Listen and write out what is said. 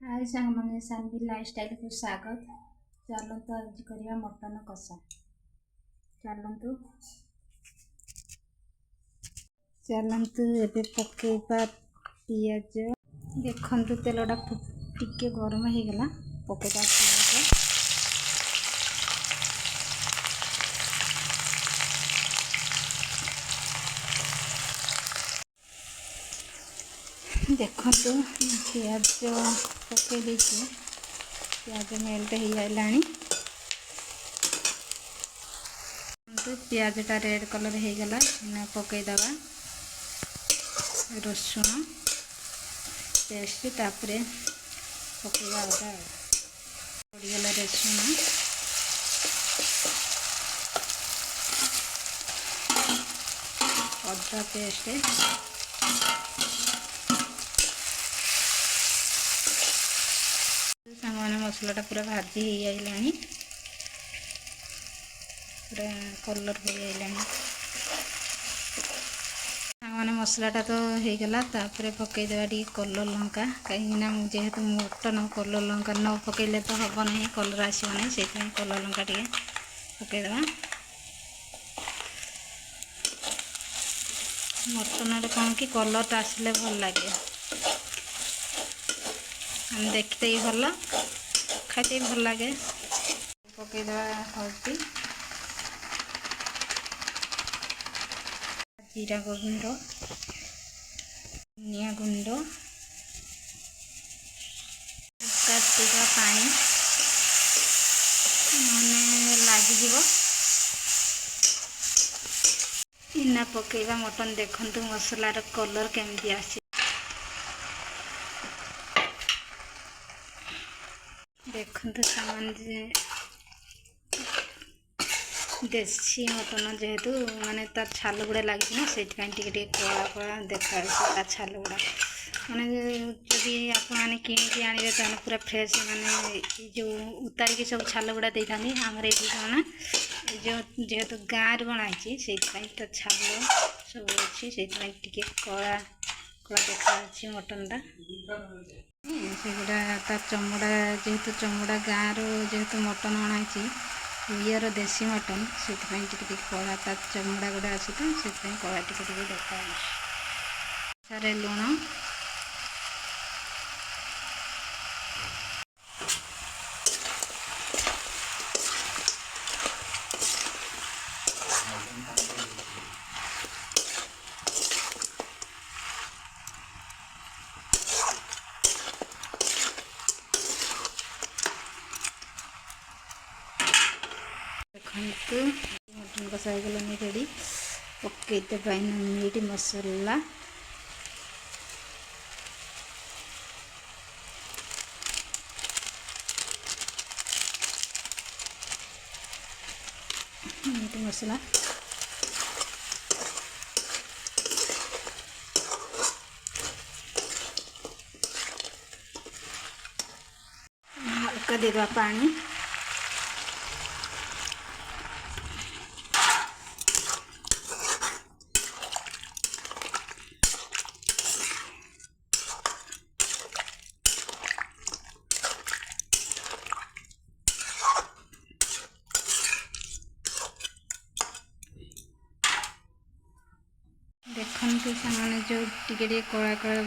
हाय सांग मैंने सानवी लाइफस्टाइल को स्वागत। चलतु आज करवा मटन कषा। चलतु चलतु एबे पकेबा पियाज। देखंतु तेलटा टिके गरम हो गला। पकेबा पियाज। देखंतु पियाज पके दीजिए। पियाज मेल्ट हो गलानी। पियाजटा रेड कलर हो गला। पकईदबा रसुण पेस्ट तापर पकईवा अदा पड़गला रसुण अदा पेस्ट सामान मसलाटा पूरा भाजी हो आइलानी। पूरा कलर हो आइलानी। सामान मसलाटा तो हो गला। तापर पकईदेवा टी कलर लंका कहीं जेहेतु मटन कलर लंका न पकईले तो हम ना कलर आसो ना से कलर लंका टे पकईदेवा। मटन कौन कि कलर आसले भल लगे। हम देखते ही भल खाते ही भल लगे। पकईदेवा हल्दी जीरा गुंड धनिया गुंड काटिका पानी मैंने लग इना पकईवा मटन। देखंतु मसलार कलर केमती आसी। देखंतु सामान देसी मटन जेहेतु माने तार छाल गुड़ा लगी से कला कला देखा तार छाल गुड़ा माने जदि आपने किणी आने तो पूरा फ्रेश माने जो उतारिकी सब छाल गुड़ा दे था। आमर ये कौन जो जेहेतु गाँव बनाई से छाल सब अच्छी से कला कला देखा मटनटा से गुड़ा तार चमड़ा जेहेतु चमड़ा गाँव जेहेतु मटन अणाई रियर देसी मटन से कला तार चमड़ा गुड़ा अच्छी तो से कला टे देखा सारे लुण देखंतु मटन कषा गलानी रेडी। पकईदे मीट मसला मीट मसला हल्का देवा पानी देखंतु सामान जो टिके कला कला